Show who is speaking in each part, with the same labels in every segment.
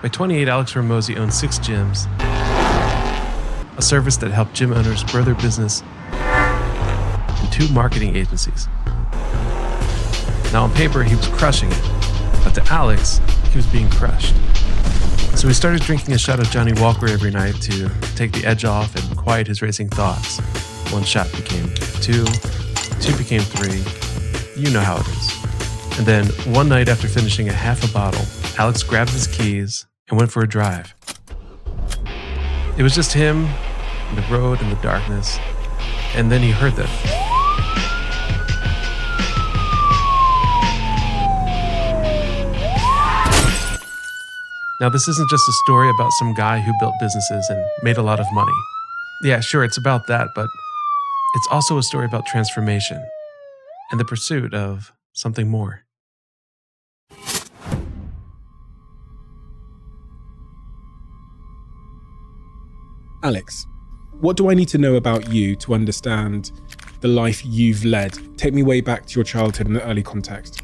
Speaker 1: By 28, Alex Hormozi owned 6 gyms, a service that helped gym owners grow their business, and 2 marketing agencies. Now on paper, he was crushing it, but to Alex, he was being crushed. So he started drinking a shot of Johnny Walker every night to take the edge off and quiet his racing thoughts. 1 shot became 2, 2 became 3. You know how it is. And then one night after finishing a half a bottle, Alex grabbed his keys and went for a drive. It was just him, the road, and the darkness. And then he heard them. Now, this isn't just a story about some guy who built businesses and made a lot of money. Yeah, sure, it's about that, but it's also a story about transformation and the pursuit of something more.
Speaker 2: Alex, what do I need to know about you to understand the life you've led? Take me way back to your childhood and the early context.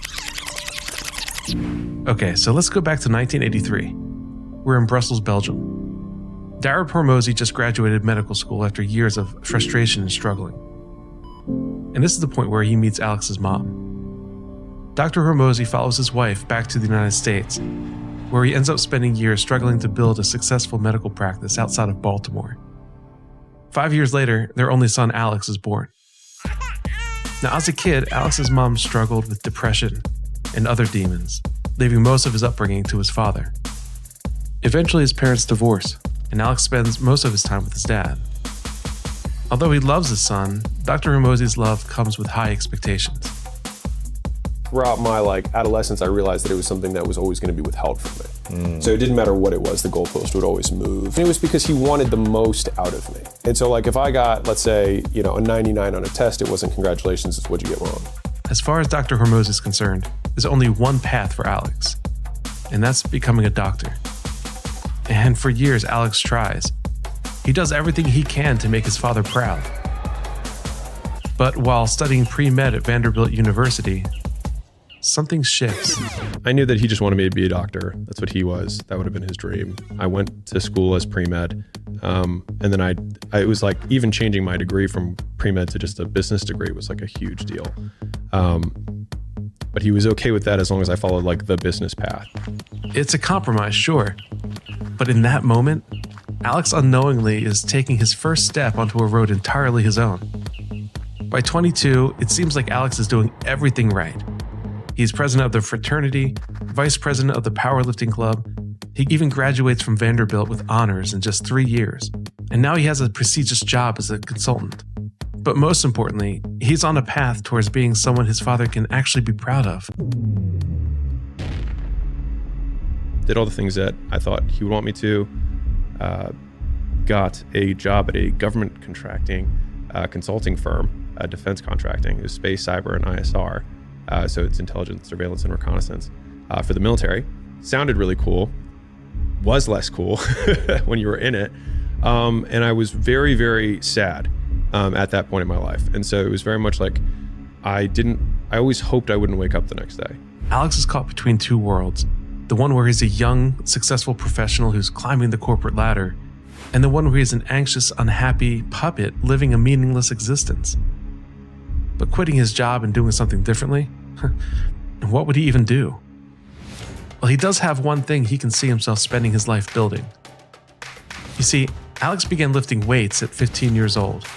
Speaker 1: Okay, so let's go back to 1983. We're in Brussels, Belgium. Alex Hormozi just graduated medical school after years of frustration and struggling. And this is the point where he meets Alex's mom. Dr. Hormozi follows his wife back to the United States, where he ends up spending years struggling to build a successful medical practice outside of Baltimore. 5 years later, their only son Alex is born. Now, as a kid, Alex's mom struggled with depression and other demons, leaving most of his upbringing to his father. Eventually, his parents divorce, and Alex spends most of his time with his dad. Although he loves his son, Dr. Hormozi's love comes with high expectations.
Speaker 3: Throughout my adolescence, I realized that it was something that was always going to be withheld from me. So it didn't matter what it was, the goalpost would always move. And it was because he wanted the most out of me. And so if I got, let's say, a 99 on a test, it wasn't congratulations, it's what'd you get wrong.
Speaker 1: As far as Dr. Hormozi is concerned, there's only one path for Alex, and that's becoming a doctor. And for years, Alex tries. He does everything he can to make his father proud. But while studying pre-med at Vanderbilt University, something shifts.
Speaker 3: I knew that he just wanted me to be a doctor. That's what he was. That would have been his dream. I went to school as pre-med. And then it was even changing my degree from pre-med to just a business degree was a huge deal. But he was okay with that as long as I followed the business path.
Speaker 1: It's a compromise, sure. But in that moment, Alex unknowingly is taking his first step onto a road entirely his own. By 22, it seems like Alex is doing everything right. He's president of the fraternity, vice president of the powerlifting club. He even graduates from Vanderbilt with honors in just 3 years. And now he has a prestigious job as a consultant. But most importantly, he's on a path towards being someone his father can actually be proud of.
Speaker 3: Did all the things that I thought he would want me to. Got a job at a government contracting consulting firm, defense contracting. It was space, cyber, and ISR. So it's intelligence, surveillance, and reconnaissance for the military. Sounded really cool. Was less cool when you were in it. And I was very, very sad at that point in my life. And so it was very much I always hoped I wouldn't wake up the next day.
Speaker 1: Alex is caught between 2 worlds. The one where he's a young, successful professional who's climbing the corporate ladder, and the one where he's an anxious, unhappy puppet living a meaningless existence. But quitting his job and doing something differently? What would he even do? Well, he does have one thing he can see himself spending his life building. You see, Alex began lifting weights at 15 years old.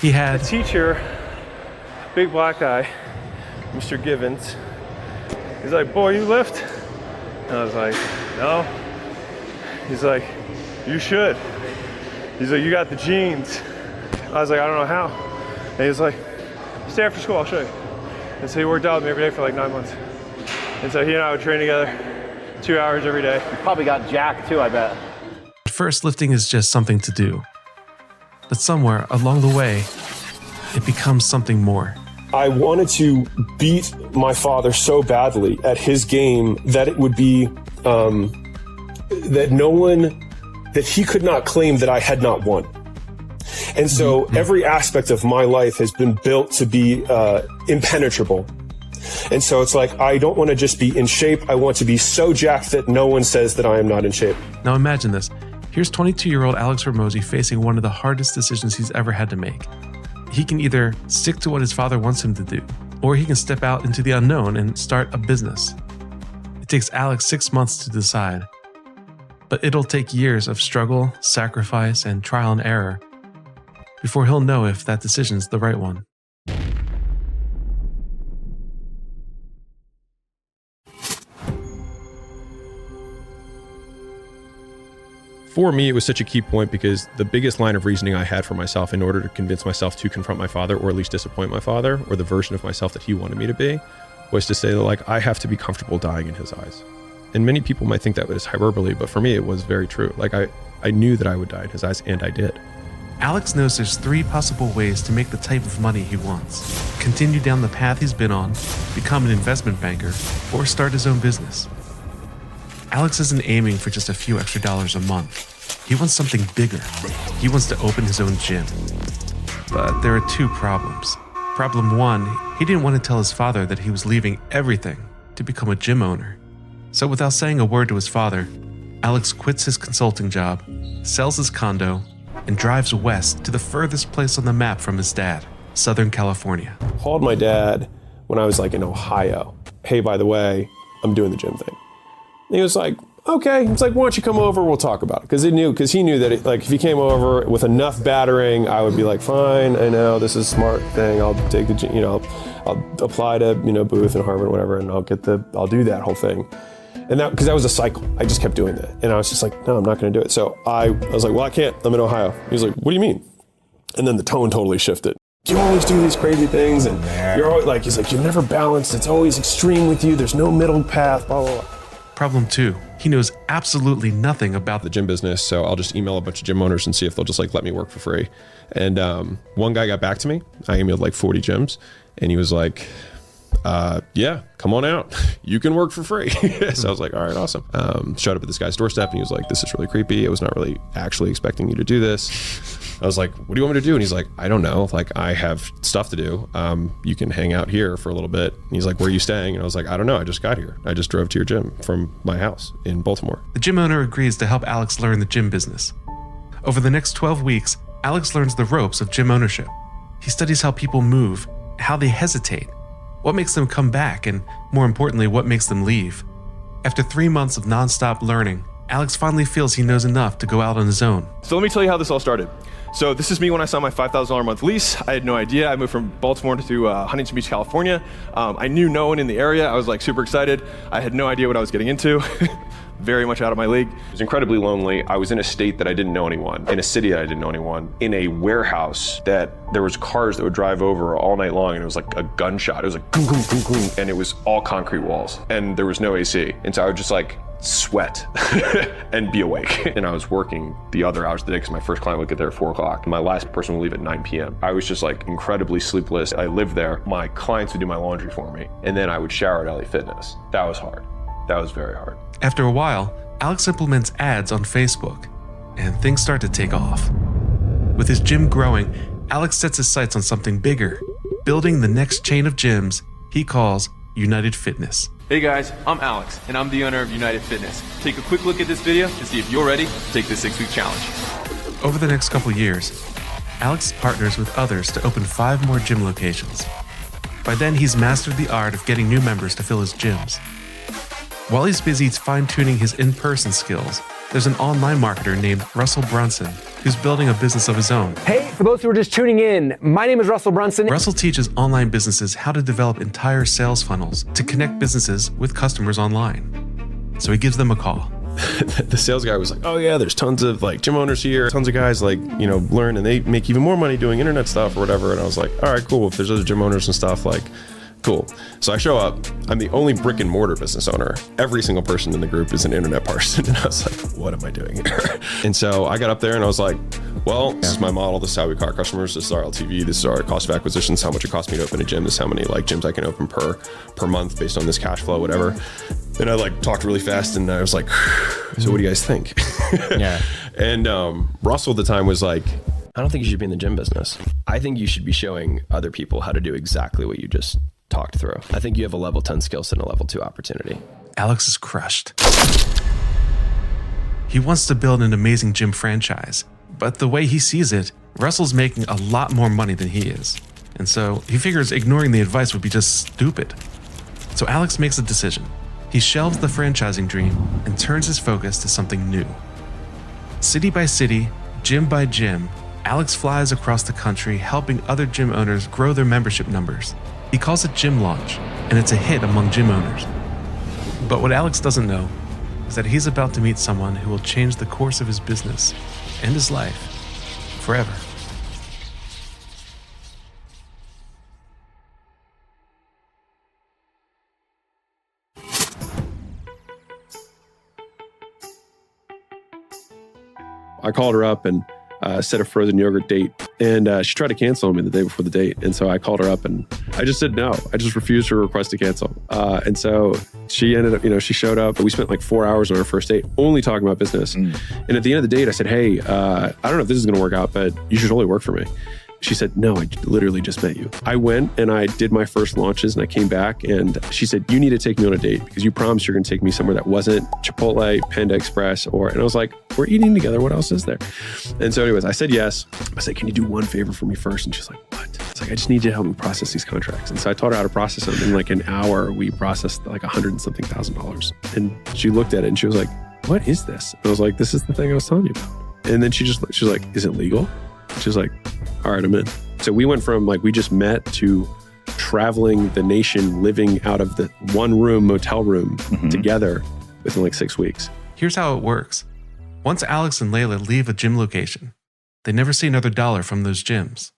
Speaker 1: He had
Speaker 4: a teacher, big black guy, Mr. Givens. He's like, "Boy, you lift?" And I was like, "No." He's like, "You should." He's like, "You got the genes." I was like, "I don't know how." And he's like, "Stay after school, I'll show you." And so he worked out with me every day for 9 months. And so he and I would train together 2 hours every day.
Speaker 5: You probably got jacked too, I bet.
Speaker 1: At first, lifting is just something to do. But somewhere along the way, it becomes something more.
Speaker 6: I wanted to beat my father so badly at his game that it would be that he could not claim that I had not won. And so every aspect of my life has been built to be impenetrable. And so it's like, I don't want to just be in shape. I want to be so jacked that no one says that I am not in shape.
Speaker 1: Now imagine this. Here's 22-year-old Alex Hormozi facing one of the hardest decisions he's ever had to make. He can either stick to what his father wants him to do, or he can step out into the unknown and start a business. It takes Alex 6 months to decide, but it'll take years of struggle, sacrifice, and trial and error before he'll know if that decision's the right one.
Speaker 3: For me, it was such a key point because the biggest line of reasoning I had for myself in order to convince myself to confront my father, or at least disappoint my father, or the version of myself that he wanted me to be, was to say that, like, I have to be comfortable dying in his eyes. And many people might think that was hyperbole, but for me, it was very true. Like, I knew that I would die in his eyes, and I did.
Speaker 1: Alex knows there's 3 possible ways to make the type of money he wants: continue down the path he's been on, become an investment banker, or start his own business. Alex isn't aiming for just a few extra dollars a month. He wants something bigger. He wants to open his own gym. But there are 2 problems. Problem 1, he didn't want to tell his father that he was leaving everything to become a gym owner. So without saying a word to his father, Alex quits his consulting job, sells his condo, and drives west to the furthest place on the map from his dad, Southern California.
Speaker 6: Called my dad when I was like in Ohio. Hey, by the way, I'm doing the gym thing. And he was like, okay. He's like, why don't you come over? We'll talk about it. Because he knew that if he came over with enough battering, I would be like, fine, I know this is a smart thing. I'll take I'll apply to, Booth and Harvard, whatever, and I'll do that whole thing. And that, because that was a cycle. I just kept doing that. And I was just like, no, I'm not going to do it. So I was like, well, I can't. I'm in Ohio. He was like, what do you mean? And then the tone totally shifted. You always do these crazy things. And you're always like, he's like, you're never balanced. It's always extreme with you. There's no middle path, blah, blah, blah.
Speaker 1: Problem 2, he knows absolutely nothing about
Speaker 3: The gym business, so I'll just email a bunch of gym owners and see if they'll just let me work for free. And one guy got back to me. I emailed 40 gyms, and he was like, yeah, come on out. You can work for free. So I was like, all right, awesome. Showed up at this guy's doorstep, and he was like, this is really creepy. I was not really actually expecting you to do this. I was like, what do you want me to do? And he's like, I don't know. I have stuff to do. You can hang out here for a little bit. And he's like, where are you staying? And I was like, I don't know. I just got here. I just drove to your gym from my house in Baltimore.
Speaker 1: The gym owner agrees to help Alex learn the gym business. Over the next 12 weeks, Alex learns the ropes of gym ownership. He studies how people move, how they hesitate, what makes them come back, and more importantly, what makes them leave. After 3 months of nonstop learning, Alex finally feels he knows enough to go out on his own.
Speaker 4: So let me tell you how this all started. So this is me when I signed my $5,000 a month lease. I had no idea. I moved from Baltimore to Huntington Beach, California. I knew no one in the area. I was super excited. I had no idea what I was getting into. Very much out of my league.
Speaker 3: I was incredibly lonely. I was in a state that I didn't know anyone, in a city that I didn't know anyone, in a warehouse that there was cars that would drive over all night long, and it was like a gunshot. It was like goom, goom, goom, goom, and it was all concrete walls, and there was no AC. And so I would just sweat and be awake. And I was working the other hours of the day because my first client would get there at 4 o'clock. My last person would leave at 9 p.m. I was just incredibly sleepless. I lived there. My clients would do my laundry for me, and then I would shower at LA Fitness. That was hard. That was very hard.
Speaker 1: After a while, Alex implements ads on Facebook, and things start to take off. With his gym growing, Alex sets his sights on something bigger, building the next chain of gyms he calls United Fitness.
Speaker 7: Hey guys, I'm Alex, and I'm the owner of United Fitness. Take a quick look at this video to see if you're ready to take the 6-week challenge.
Speaker 1: Over the next couple years, Alex partners with others to open 5 more gym locations. By then, he's mastered the art of getting new members to fill his gyms. While he's busy fine-tuning his in-person skills, there's an online marketer named Russell Brunson who's building a business of his own.
Speaker 8: Hey, for those who are just tuning in, my name is Russell Brunson.
Speaker 1: Russell teaches online businesses how to develop entire sales funnels to connect businesses with customers online. So he gives them a call.
Speaker 3: The sales guy was like, oh yeah, there's tons of gym owners here, tons of guys learn, and they make even more money doing internet stuff or whatever. And I was like, all right, cool. If there's other gym owners and stuff, cool. So I show up, I'm the only brick and mortar business owner. Every single person in the group is an internet person. And I was like, what am I doing here? And so I got up there and I was like, well, this is my model. This is how we acquire customers. This is our LTV. This is our cost of acquisition. This is how much it costs me to open a gym. This is how many gyms I can open per month based on this cash flow, whatever. And I talked really fast and I was like, so what do you guys think?
Speaker 9: Yeah.
Speaker 3: And Russell at the time was like, I don't think you should be in the gym business. I think you should be showing other people how to do exactly what you just
Speaker 9: talked through. I think you have a level 10 skill set and a level 2 opportunity.
Speaker 1: Alex is crushed. He wants to build an amazing gym franchise, but the way he sees it, Russell's making a lot more money than he is. And so he figures ignoring the advice would be just stupid. So Alex makes a decision. He shelves the franchising dream and turns his focus to something new. City by city, gym by gym, Alex flies across the country helping other gym owners grow their membership numbers. He calls it Gym Launch, and it's a hit among gym owners. But what Alex doesn't know is that he's about to meet someone who will change the course of his business and his life forever.
Speaker 6: I called her up and set a frozen yogurt date, and she tried to cancel on me the day before the date. And so I called her up and I just said no. I just refused her request to cancel. And so she ended up, she showed up. We spent like 4 hours on our first date, only talking about business. And at the end of the date, I said, hey, I don't know if this is going to work out, but you should totally work for me. She said, no, I literally just met you. I went and I did my first launches and I came back and she said, you need to take me on a date because you promised you're going to take me somewhere that wasn't Chipotle, Panda Express, and I was like, we're eating together. What else is there? And so anyways, I said yes. I said, can you do one favor for me first? And she's like, what? It's like, I just need you to help me process these contracts. And so I taught her how to process them. In like an hour, we processed like $100 and something thousand. And she looked at it and she was like, what is this? And I was like, this is the thing I was telling you about. And then she was like, is it legal? She was like, all right, I'm in. So we went from like, we just met to traveling the nation, living out of the one room motel room together within like 6 weeks.
Speaker 1: Here's how it works. Once Alex and Leila leave a gym location, they never see another dollar from those gyms.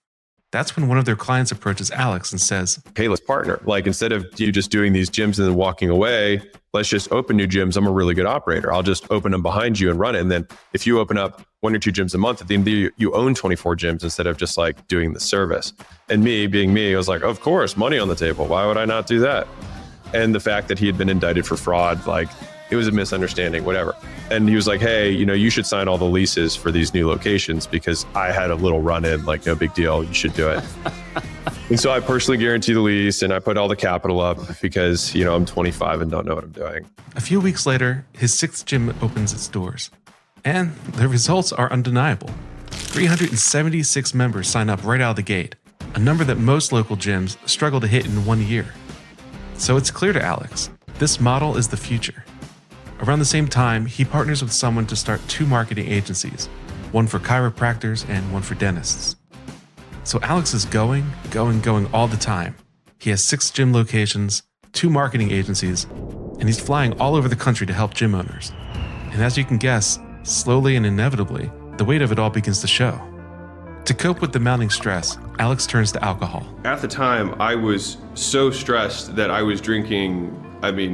Speaker 1: That's when one of their clients approaches Alex and says,
Speaker 3: hey, let's partner. Like instead of you just doing these gyms and then walking away, let's just open new gyms. I'm a really good operator. I'll just open them behind you and run it. And then if you open up 1 or 2 gyms a month, at the end of the year, you own 24 gyms instead of just like doing the service. And me being me, I was like, of course, money on the table. Why would I not do that? And the fact that he had been indicted for fraud, like it was a misunderstanding, whatever. And he was like, hey, you should sign all the leases for these new locations because I had a little run in, like no big deal, you should do it. And so I personally guarantee the lease and I put all the capital up because, I'm 25 and don't know what I'm doing.
Speaker 1: A few weeks later, his 6th gym opens its doors. And the results are undeniable. 376 members sign up right out of the gate, a number that most local gyms struggle to hit in 1 year. So it's clear to Alex, this model is the future. Around the same time, he partners with someone to start 2 marketing agencies, one for chiropractors and one for dentists. So Alex is going all the time. He has 6 gym locations, 2 marketing agencies, and he's flying all over the country to help gym owners. And as you can guess, slowly and inevitably, the weight of it all begins to show. To cope with the mounting stress, Alex turns to alcohol.
Speaker 6: At the time, I was so stressed that I was drinking,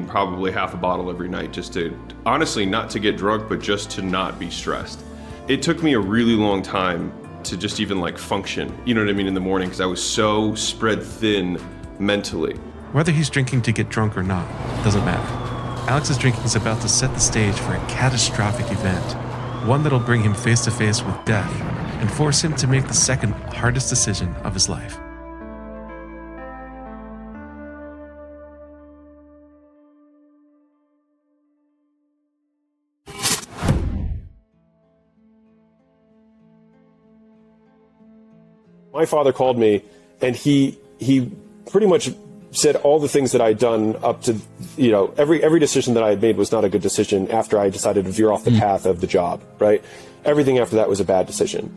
Speaker 6: probably half a bottle every night just to, honestly, not to get drunk, but just to not be stressed. It took me a really long time to just even like function, in the morning, because I was so spread thin mentally.
Speaker 1: Whether he's drinking to get drunk or not, doesn't matter. Alex's drinking is about to set the stage for a catastrophic event, one that'll bring him face to face with death and force him to make the second hardest decision of his life.
Speaker 6: My father called me and he pretty much said all the things that I'd done up to, every decision that I had made was not a good decision after I decided to veer off the path of the job, right? Everything after that was a bad decision.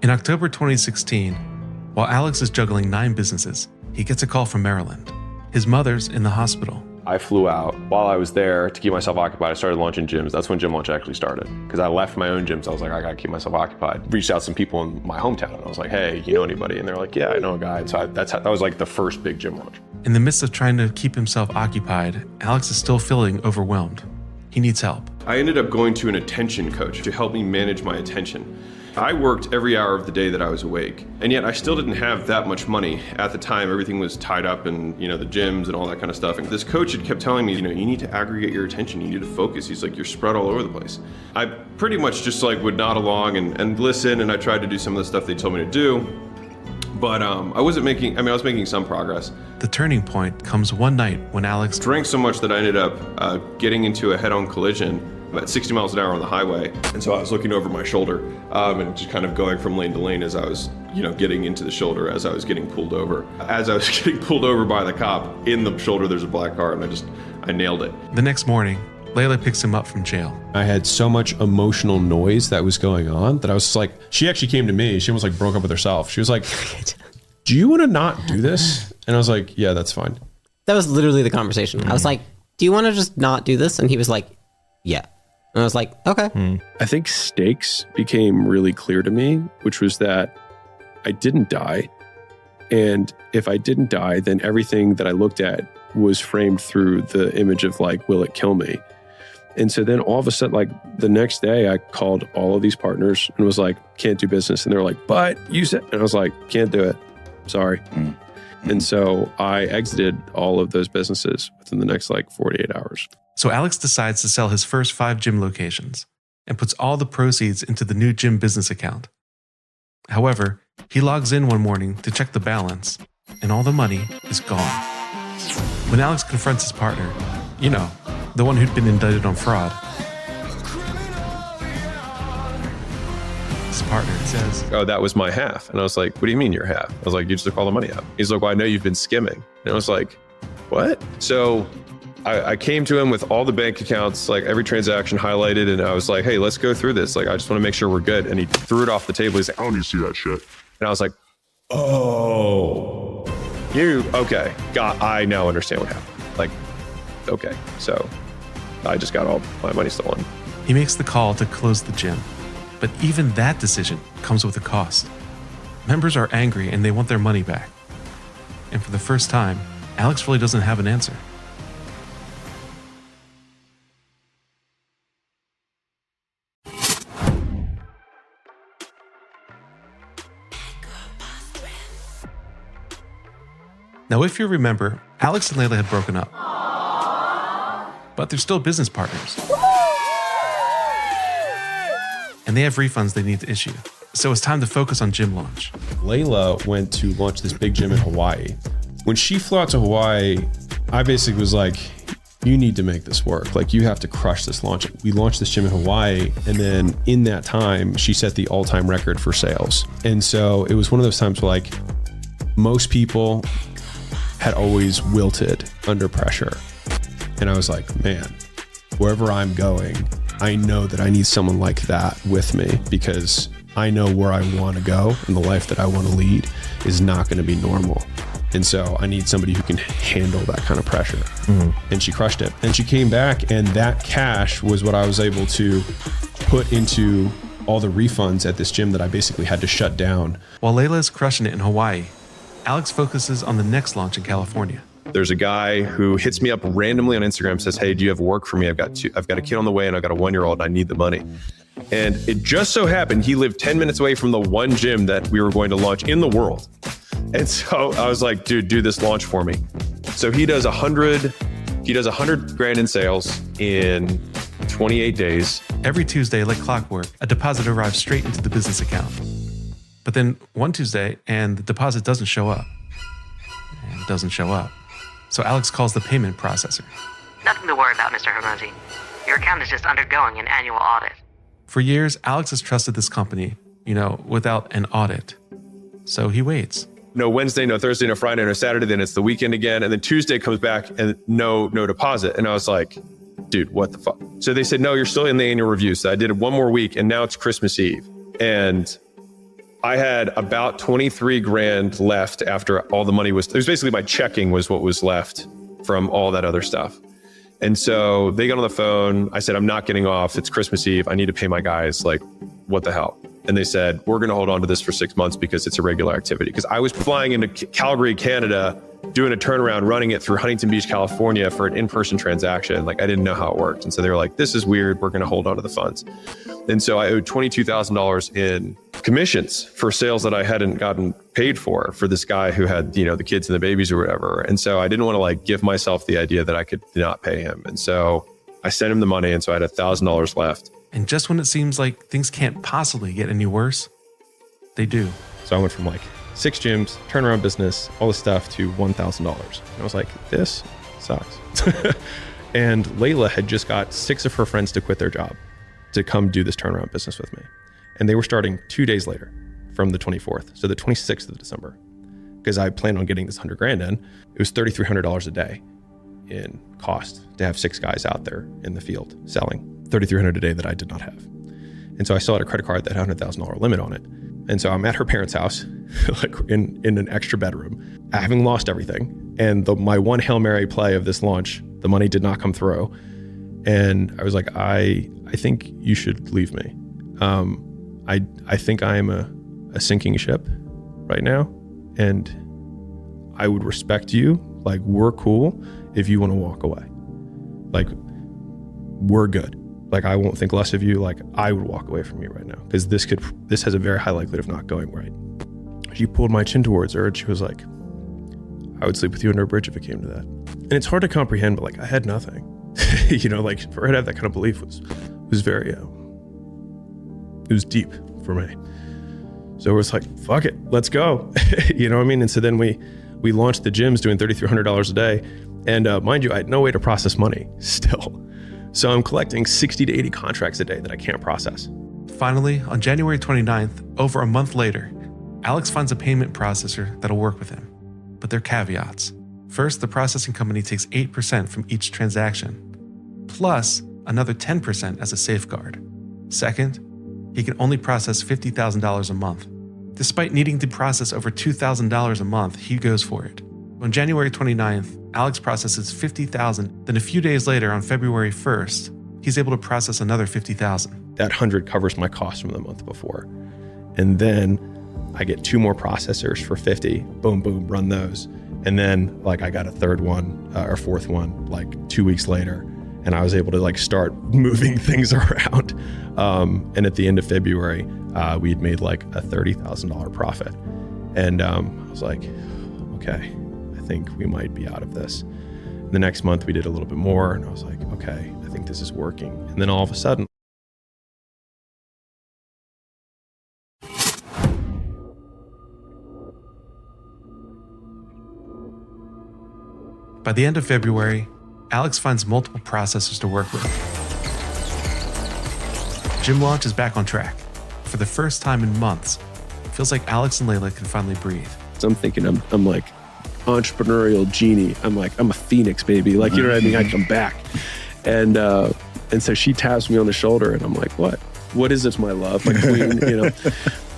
Speaker 1: In October 2016, while Alex is juggling 9 businesses, he gets a call from Maryland. His mother's in the hospital.
Speaker 3: I flew out. While I was there to keep myself occupied, I started launching gyms. That's when Gym Launch actually started. Because I left my own gyms. I was like, I gotta keep myself occupied. Reached out to some people in my hometown. I was like, hey, you know anybody? And they're like, yeah, I know a guy. And so that was like the first big gym launch.
Speaker 1: In the midst of trying to keep himself occupied, Alex is still feeling overwhelmed. He needs help.
Speaker 6: I ended up going to an attention coach to help me manage my attention. I worked every hour of the day that I was awake, and yet I still didn't have that much money at the time. Everything was tied up in, the gyms and all that kind of stuff. And this coach had kept telling me, you need to aggregate your attention. You need to focus. He's like, you're spread all over the place. I pretty much just would nod along and listen, and I tried to do some of the stuff they told me to do.
Speaker 3: But I was making some progress.
Speaker 1: The turning point comes one night when Alex
Speaker 3: Drank so much that I ended up getting into a head-on collision at 60 miles an hour on the highway. And so I was looking over my shoulder and just kind of going from lane to lane as I was, getting into the shoulder as I was getting pulled over. As I was getting pulled over by the cop, in the shoulder there's a black car, and I nailed it.
Speaker 1: The next morning, Leila picks him up from jail.
Speaker 3: I had so much emotional noise that was going on that I was like, she actually came to me. She almost like broke up with herself. She was like, do you want to not do this? And I was like, yeah, that's fine.
Speaker 10: That was literally the conversation. I was like, do you want to just not do this? And he was like, yeah. And I was like, okay.
Speaker 3: I think stakes became really clear to me, which was that I didn't die. And if I didn't die, then everything that I looked at was framed through the image of like, will it kill me? And so then all of a sudden, like the next day I called all of these partners and was like, can't do business. And they were like, but you said, and I was like, can't do it. Sorry. And so I exited all of those businesses within the next like 48 hours.
Speaker 1: So Alex decides to sell his first 5 gym locations and puts all the proceeds into the new gym business account. However, he logs in one morning to check the balance, and all the money is gone. When Alex confronts his partner, the one who'd been indicted on fraud, his partner says,
Speaker 3: oh, that was my half. And I was like, what do you mean your half? I was like, you just took all the money out. He's like, well, I know you've been skimming. And I was like, what? So I came to him with all the bank accounts, like every transaction highlighted. And I was like, hey, let's go through this. Like, I just want to make sure we're good. And he threw it off the table. He's like, I don't need to see that shit. And I was like, oh, okay. I now understand what happened. Like, okay. So I just got all my money stolen.
Speaker 1: He makes the call to close the gym. But even that decision comes with a cost. Members are angry and they want their money back. And for the first time, Alex really doesn't have an answer. Now, if you remember, Alex and Leila had broken up. But they're still business partners. And they have refunds they need to issue. So it's time to focus on gym launch.
Speaker 3: Leila went to launch this big gym in Hawaii. When she flew out to Hawaii, I basically was like, you need to make this work. Like, you have to crush this launch. We launched this gym in Hawaii. And then in that time, she set the all-time record for sales. And so it was one of those times where like most people had always wilted under pressure. And I was like, man, wherever I'm going, I know that I need someone like that with me, because I know where I want to go and the life that I want to lead is not going to be normal. And so I need somebody who can handle that kind of pressure. And she crushed it. And she came back, and that cash was what I was able to put into all the refunds at this gym that I basically had to shut down.
Speaker 1: While Leila is crushing it in Hawaii, Alex focuses on the next launch in California.
Speaker 3: There's a guy who hits me up randomly on Instagram, says, hey, do you have work for me? I've got a kid on the way and I've got a 1-year-old and I need the money. And it just so happened he lived 10 minutes away from the one gym that we were going to launch in the world. And so I was like, dude, do this launch for me. So he does 100 grand in sales in 28 days.
Speaker 1: Every Tuesday, like clockwork, a deposit arrives straight into the business account. But then one Tuesday, and the deposit doesn't show up. And it doesn't show up. So Alex calls the payment processor.
Speaker 11: Nothing to worry about, Mr. Hormozi. Your account is just undergoing an annual audit.
Speaker 1: For years, Alex has trusted this company, without an audit. So he waits.
Speaker 3: No Wednesday, no Thursday, no Friday, no Saturday, then it's the weekend again. And then Tuesday comes back and no deposit. And I was like, dude, what the fuck? So they said, no, you're still in the annual review. So I did it one more week and now it's Christmas Eve. And I had about 23 grand left after all the money it was basically my checking was what was left from all that other stuff. And so they got on the phone. I said, I'm not getting off. It's Christmas Eve. I need to pay my guys. Like, what the hell? And they said, we're going to hold on to this for 6 months because it's a regular activity. Because I was flying into Calgary, Canada, doing a turnaround, running it through Huntington Beach, California for an in-person transaction. Like, I didn't know how it worked. And so they were like, this is weird. We're going to hold on to the funds. And so I owed $22,000 in commissions for sales that I hadn't gotten paid for this guy who had, the kids and the babies or whatever. And so I didn't want to give myself the idea that I could not pay him. And so I sent him the money. And so I had $1,000 left.
Speaker 1: And just when it seems like things can't possibly get any worse, they do.
Speaker 3: So I went from 6 gyms, turnaround business, all this stuff to $1,000. And I was like, this sucks. And Leila had just got 6 of her friends to quit their job to come do this turnaround business with me. And they were starting 2 days later from the 24th. So the 26th of December, because I planned on getting this $100,000 in. It was $3,300 a day in cost to have 6 guys out there in the field selling. $3,300 a day that I did not have. And so I still had a credit card that had a $100,000 limit on it. And so I'm at her parents' house, like in an extra bedroom, having lost everything. And my one Hail Mary play of this launch, the money did not come through. And I was like, I think you should leave me. I think I am a sinking ship right now. And I would respect you. Like, we're cool if you want to walk away. Like, we're good. Like, I won't think less of you. Like, I would walk away from you right now, because this has a very high likelihood of not going right. She pulled my chin towards her and she was like, I would sleep with you under a bridge if it came to that. And it's hard to comprehend, but like, I had nothing. You know, like, for her to have that kind of belief was very, it was deep for me. So it was like, fuck it, let's go. You know what I mean? And so then we launched the gyms doing $3,300 a day. And mind you, I had no way to process money still. So I'm collecting 60 to 80 contracts a day that I can't process.
Speaker 1: Finally, on January 29th, over a month later, Alex finds a payment processor that'll work with him. But there are caveats. First, the processing company takes 8% from each transaction, plus another 10% as a safeguard. Second, he can only process $50,000 a month. Despite needing to process over $2,000 a month, he goes for it. On January 29th, Alex processes $50,000. Then a few days later, on February 1st, he's able to process another $50,000.
Speaker 3: That 100 covers my cost from the month before. And then I get 2 more processors for 50. Boom, boom, run those. And then like I got a third one or fourth one like 2 weeks later. And I was able to like start moving things around. And at the end of February, we had made like a $30,000 profit. And I was like, okay, I think we might be out of this. The next month we did a little bit more and I was like, okay, I think this is working. And then all of a sudden,
Speaker 1: by the end of February, Alex finds multiple processors to work with. Gym launch is back on track. For the first time in months, it feels like Alex and Leila can finally breathe.
Speaker 6: So I'm thinking I'm like entrepreneurial genie. I'm a phoenix, baby. Like, you know what I mean? I come back. And so she taps me on the shoulder and I'm like, what is this, my love, my queen, you know?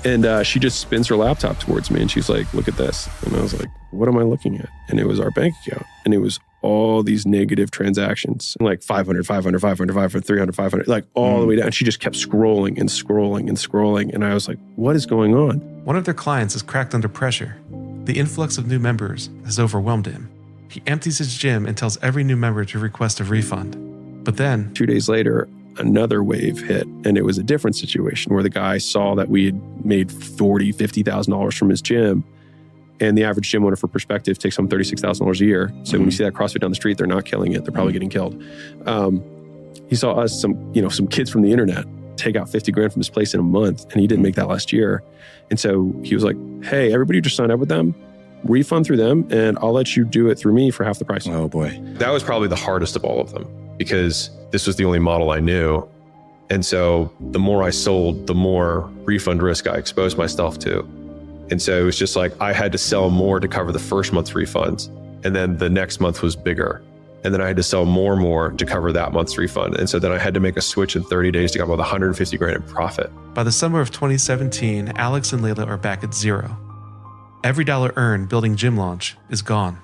Speaker 6: And she just spins her laptop towards me and she's like, look at this. And I was like, what am I looking at? And it was our bank account. And it was all these negative transactions, like 500, 500, 500, 500, 300, 500, like all the way down. She just kept scrolling and scrolling and scrolling. And I was like, what is going on?
Speaker 1: One of their clients is cracked under pressure. The influx of new members has overwhelmed him. He empties his gym and tells every new member to request a refund. But then
Speaker 6: 2 days later, another wave hit, and it was a different situation where the guy saw that we had made $40,000, $50,000 from his gym, and the average gym owner, for perspective, takes home $36,000 a year. So when you see that CrossFit down the street, they're not killing it; they're probably getting killed. He saw us, some kids from the internet, take out $50,000 from his place in a month, and he didn't make that last year. And so he was like, "Hey, everybody who just signed up with them, refund through them, and I'll let you do it through me for half the price."
Speaker 2: Oh boy,
Speaker 3: that was probably the hardest of all of them, because this was the only model I knew. And so the more I sold, the more refund risk I exposed myself to. And so it was just like, I had to sell more to cover the first month's refunds. And then the next month was bigger. And then I had to sell more to cover that month's refund. And so then I had to make a switch in 30 days to get about $150,000 in profit.
Speaker 1: By the summer of 2017, Alex and Leila are back at zero. Every dollar earned building Gym Launch is gone.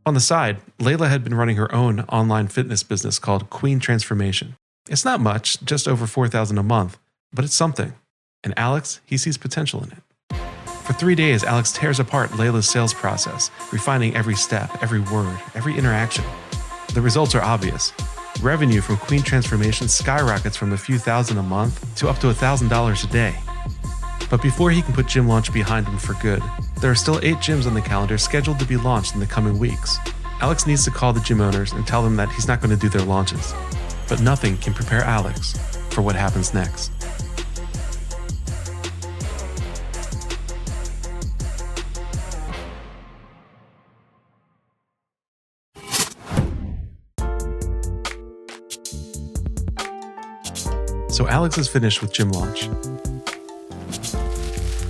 Speaker 1: On the side, Leila had been running her own online fitness business called Queen Transformation. It's not much, just over $4,000 a month, but it's something. And Alex, he sees potential in it. For 3 days, Alex tears apart Leila's sales process, refining every step, every word, every interaction. The results are obvious. Revenue from Queen Transformation skyrockets from a few thousand a month to up to $1,000 a day. But before he can put Gym Launch behind him for good, there are still 8 gyms on the calendar scheduled to be launched in the coming weeks. Alex needs to call the gym owners and tell them that he's not going to do their launches. But nothing can prepare Alex for what happens next. So Alex is finished with gym launch.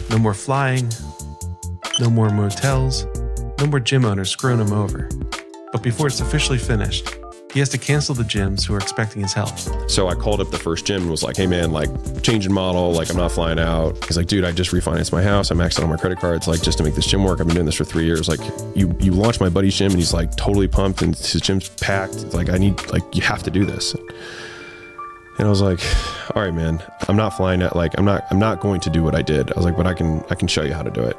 Speaker 1: No more flying, no more motels, no more gym owners screwing him over. But before it's officially finished, he has to cancel the gyms who are expecting his help.
Speaker 3: So I called up the first gym and was like, hey man, like changing model, like I'm not flying out. He's like, dude, I just refinanced my house. I maxed out all my credit cards, like just to make this gym work. I've been doing this for 3 years. Like you launched my buddy's gym and he's like totally pumped and his gym's packed. It's like, you have to do this. And I was like, all right, man, I'm not flying out. Like I'm not going to do what I did. I was like, but I can show you how to do it.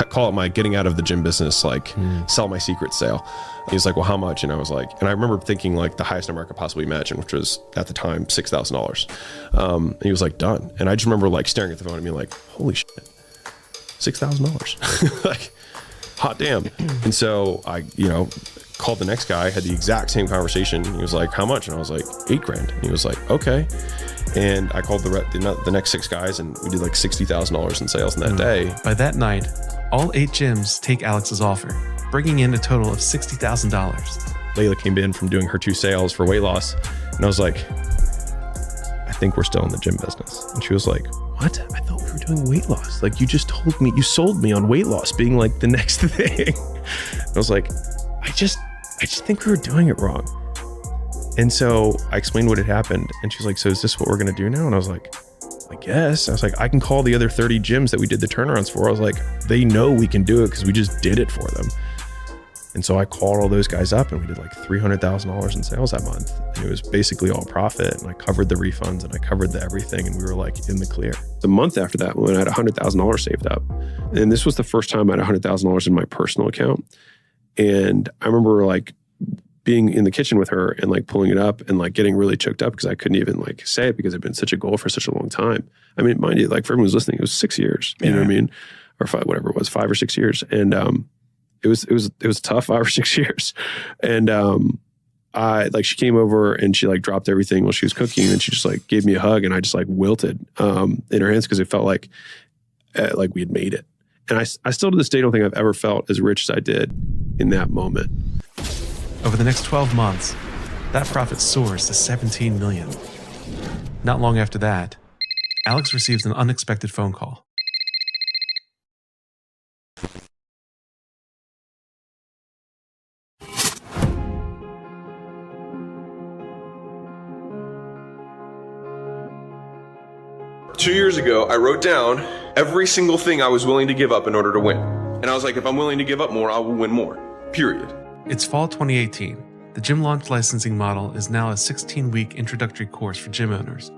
Speaker 3: Call it my getting out of the gym business, like sell my secret sale. And he was like, well, how much? And I was like, and I remember thinking like the highest number I could possibly imagine, which was at the time, $6,000. And he was like, done. And I just remember like staring at the phone and being like, holy shit, $6,000. Like, hot damn. And so I, called the next guy, had the exact same conversation. He was like, how much? And I was like, $8,000. And he was like, okay. And I called the next 6 guys and we did like $60,000 in sales in that day.
Speaker 1: By that night, all 8 gyms take Alex's offer, bringing in a total of $60,000.
Speaker 3: Leila came in from doing her 2 sales for weight loss. And I was like, I think we're still in the gym business. And she was like, what? I thought we were doing weight loss. Like you just told me, you sold me on weight loss being like the next thing. I was like, I just think we were doing it wrong. And so I explained what had happened and she's like, so is this what we're going to do now? And I was like, I guess. I was like, I can call the other 30 gyms that we did the turnarounds for. I was like, they know we can do it because we just did it for them. And so I called all those guys up and we did like $300,000 in sales that month. And it was basically all profit. And I covered the refunds and I covered the everything. And we were like in the clear. The month after that, when I had $100,000 saved up, and this was the first time I had $100,000 in my personal account. And I remember like being in the kitchen with her and like pulling it up and like getting really choked up because I couldn't even like say it because it'd been such a goal for such a long time. I mean, mind you, like for everyone who's listening, it was 6 years, you know what I mean? Or 5, whatever it was, 5 or 6 years. And it was tough 5 or 6 years. And she came over and she like dropped everything while she was cooking and she just like gave me a hug and I just like wilted in her hands because it felt like we had made it. And I still to this day don't think I've ever felt as rich as I did in that moment.
Speaker 1: Over the next 12 months, that profit soars to $17 million. Not long after that, Alex receives an unexpected phone call.
Speaker 12: Two years ago, I wrote down every single thing I was willing to give up in order to win. And I was like, if I'm willing to give up more, I will win more, period.
Speaker 1: It's fall 2018. The gym launch licensing model is now a 16-week introductory course for gym owners.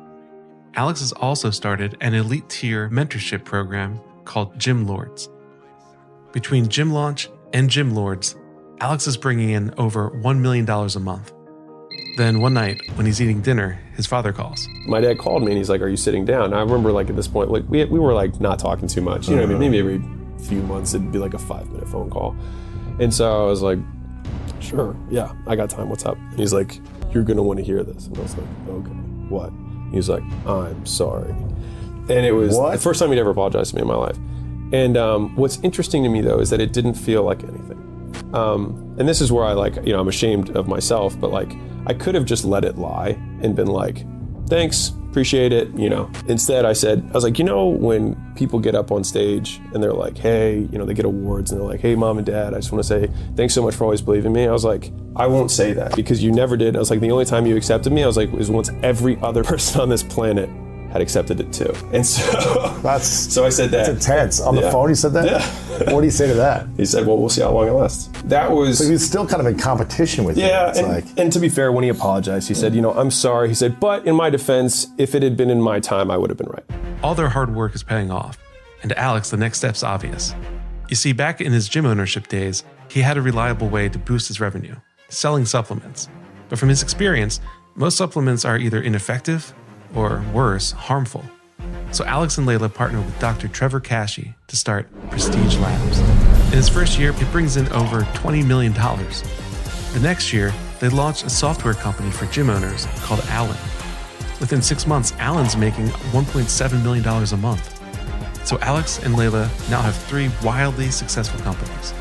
Speaker 1: Alex has also started an elite tier mentorship program called Gym Lords. Between gym launch and Gym Lords, Alex is bringing in over $1 million a month. Then one night, when he's eating dinner, his father calls.
Speaker 6: My dad called me and he's like, are you sitting down? And I remember like at this point, like we were like not talking too much. You know what I mean? Maybe every few months it'd be like a 5-minute phone call. And so I was like, sure, yeah, I got time, what's up? And he's like, you're gonna wanna hear this. And I was like, okay, what? He was like, I'm sorry. And it was the first time he'd ever apologized to me in my life. And what's interesting to me though is that it didn't feel like anything. And this is where I I'm ashamed of myself, but like I could have just let it lie and been like, thanks, appreciate it, Instead I was like, when people get up on stage and they're like, hey, they get awards and they're like, hey, mom and dad, I just want to say thanks so much for always believing me. I was like, I won't say that because you never did. I was like, the only time you accepted me, I was like, was once every other person on this planet had accepted it too. And so I said that.
Speaker 13: That's intense. On the phone, he said that?
Speaker 6: Yeah.
Speaker 13: What do you say to that?
Speaker 6: He said, well, we'll see how long it lasts. That was...
Speaker 13: So he was still kind of in competition with you.
Speaker 6: Yeah, and to be fair, when he apologized, he said, I'm sorry. He said, but in my defense, if it had been in my time, I would have been right.
Speaker 1: All their hard work is paying off. And to Alex, the next step's obvious. You see, back in his gym ownership days, he had a reliable way to boost his revenue, selling supplements. But from his experience, most supplements are either ineffective or worse, harmful. So Alex and Leila partnered with Dr. Trevor Kashey to start Prestige Labs. In his first year, it brings in over $20 million. The next year, they launched a software company for gym owners called Allen. Within 6 months, Allen's making $1.7 million a month. So Alex and Leila now have 3 wildly successful companies.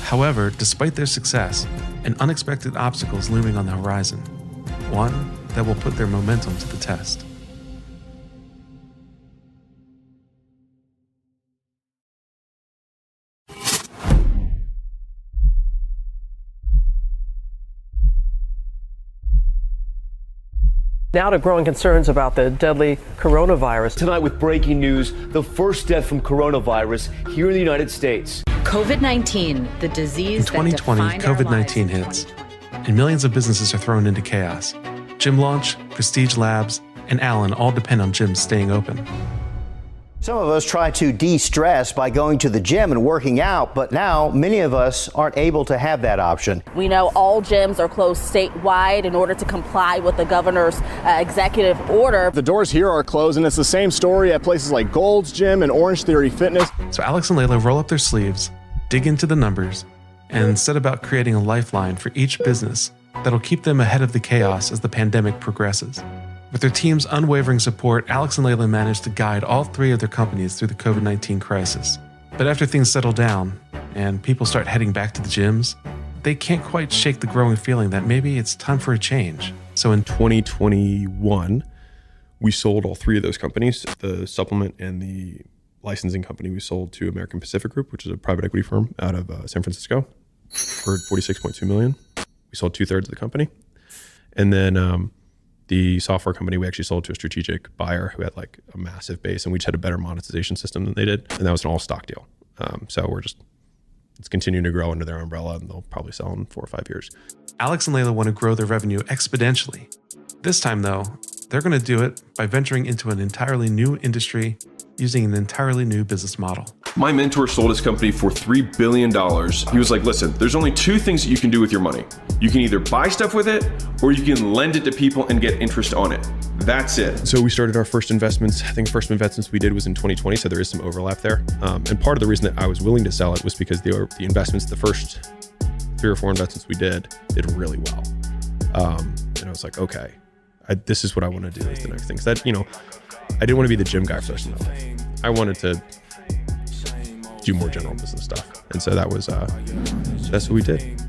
Speaker 1: However, despite their success, an unexpected obstacle is looming on the horizon. One that will put their momentum to the test.
Speaker 14: Now to growing concerns about the deadly coronavirus.
Speaker 15: Tonight with breaking news, the first death from coronavirus here in the United States.
Speaker 16: COVID-19, the disease
Speaker 1: In 2020, COVID-19 hits, and millions of businesses are thrown into chaos. Gym Launch, Prestige Labs, and Allen all depend on gyms staying open.
Speaker 17: Some of us try to de-stress by going to the gym and working out, but now many of us aren't able to have that option.
Speaker 18: We know all gyms are closed statewide in order to comply with the governor's executive order.
Speaker 19: The doors here are closed, and it's the same story at places like Gold's Gym and Orange Theory Fitness.
Speaker 1: So Alex and Leila roll up their sleeves, dig into the numbers, and set about creating a lifeline for each business that'll keep them ahead of the chaos as the pandemic progresses. With their team's unwavering support, Alex and Leila managed to guide all three of their companies through the COVID-19 crisis. But after things settle down and people start heading back to the gyms, they can't quite shake the growing feeling that maybe it's time for a change.
Speaker 3: So in 2021, we sold all three of those companies. The supplement and the licensing company we sold to American Pacific Group, which is a private equity firm out of San Francisco, for $46.2 million. We sold 2/3 of the company. And then the software company we actually sold to a strategic buyer who had like a massive base, and we just had a better monetization system than they did. And that was an all stock deal. So it's continuing to grow under their umbrella, and they'll probably sell in 4 or 5 years.
Speaker 1: Alex and Leila want to grow their revenue exponentially. This time though, they're going to do it by venturing into an entirely new industry using an entirely new business model.
Speaker 12: My mentor sold his company for $3 billion. He was like, listen, there's only two things that you can do with your money. You can either buy stuff with it, or you can lend it to people and get interest on it. That's it.
Speaker 3: So we started our first investments. I think the first investments we did was in 2020, so there is some overlap there. And part of the reason that I was willing to sell it was because the investments, the first 3 or 4 investments we did really well. And I was like, okay, this is what I want to do is the next thing. So that, I didn't want to be the gym guy first enough. I wanted to do more general business stuff. And so that was, that's what we did.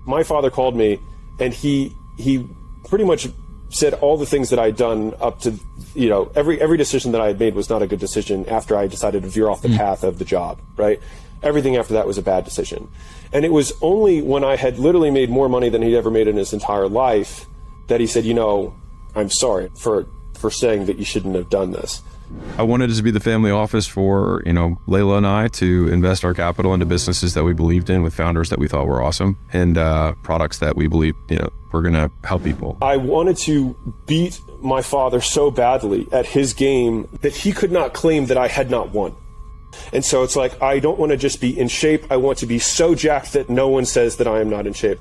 Speaker 6: My father called me, and he pretty much said all the things that I'd done up to, every decision that I had made was not a good decision after I decided to veer off the path of the job, right? Everything after that was a bad decision. And it was only when I had literally made more money than he'd ever made in his entire life that he said, I'm sorry for saying that you shouldn't have done this.
Speaker 20: I wanted it to be the family office for, Leila and I to invest our capital into businesses that we believed in with founders that we thought were awesome and products that we believe, we're going to help people.
Speaker 6: I wanted to beat my father so badly at his game that he could not claim that I had not won. And so it's like, I don't want to just be in shape. I want to be so jacked that no one says that I am not in shape.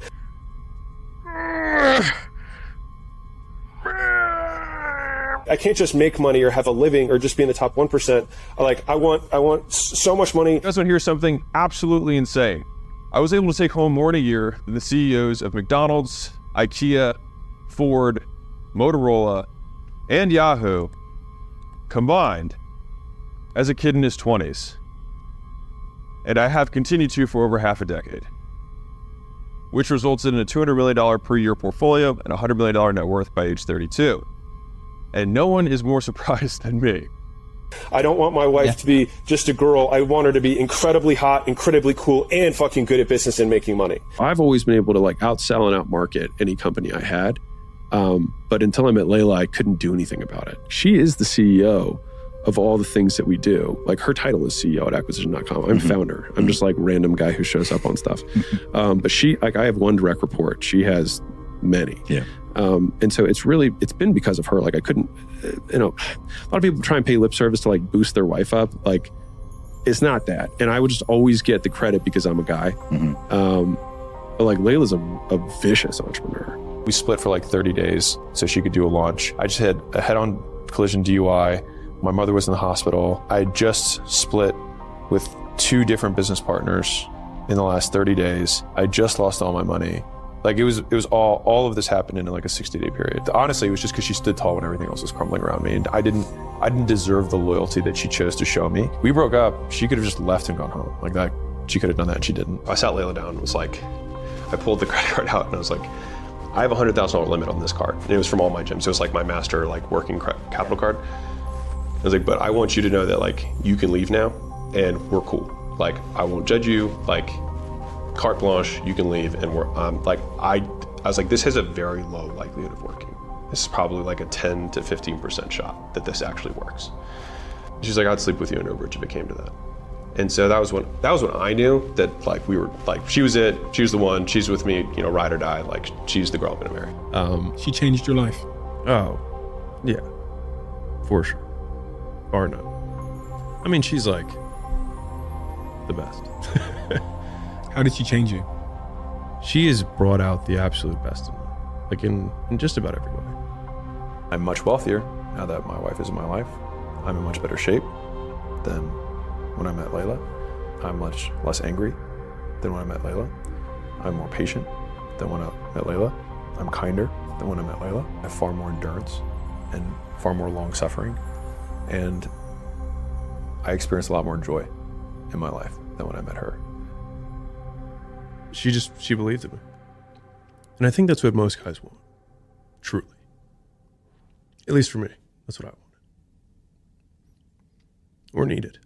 Speaker 6: I can't just make money or have a living or just be in the top 1%. I want so much money.
Speaker 20: You guys want to hear something absolutely insane? I was able to take home more in a year than the CEOs of McDonald's, IKEA, Ford, Motorola, and Yahoo combined as a kid in his 20s. And I have continued to for over half a decade, which resulted in a $200 million per year portfolio and a $100 million net worth by age 32. And no one is more surprised than me.
Speaker 6: I don't want my wife to be just a girl. I want her to be incredibly hot, incredibly cool, and fucking good at business and making money.
Speaker 3: I've always been able to outsell and outmarket any company I had. But until I met Leila, I couldn't do anything about it. She is the CEO of all the things that we do. Her title is CEO at acquisition.com. I'm founder. I'm just random guy who shows up on stuff. But she, I have one direct report. She has many.
Speaker 20: Yeah.
Speaker 3: And so it's been because of her. I couldn't, a lot of people try and pay lip service to boost their wife up. It's not that. And I would just always get the credit because I'm a guy. But Leila's a vicious entrepreneur. We split for 30 days so she could do a launch. I just had a head-on collision DUI. My mother was in the hospital. I just split with 2 different business partners in the last 30 days. I just lost all my money.
Speaker 6: Like it was all of this happened in like a 60-day period. Honestly, it was just because she stood tall when everything else was crumbling around me, and I didn't deserve the loyalty that she chose to show me. We broke up. She could have just left and gone home like that. She could have done that, and she didn't. I sat Leila down and was like, I pulled the credit card out and I was like, I have a $100,000 limit on this card. And it was from all my gyms. It was like my master like working capital card. I was like, but I want you to know that like you can leave now and we're cool. Like I won't judge you. Like carte blanche, you can leave, and we're like I was like, this has a very low likelihood of working. This is probably like a 10 to 15% shot that this actually works. She's like, I'd sleep with you in Overbridge if it came to that. And so that was when I knew that like we were like, she was it, she was the one, she's with me, you know, ride or die. Like she's the girl I'm gonna marry.
Speaker 2: She changed your life.
Speaker 3: Oh, yeah, for sure, bar none. I mean, she's like the best.
Speaker 2: How did she change you?
Speaker 3: She has brought out the absolute best in me, like in just about every way.
Speaker 6: I'm much wealthier now that my wife is in my life. I'm in much better shape than when I met Leila. I'm much less angry than when I met Leila. I'm more patient than when I met Leila. I'm kinder than when I met Leila. I have far more endurance and far more long suffering. And I experienced a lot more joy in my life than when I met her.
Speaker 3: She believed in me. And I think that's what most guys want. Truly. At least for me, that's what I wanted. Or needed.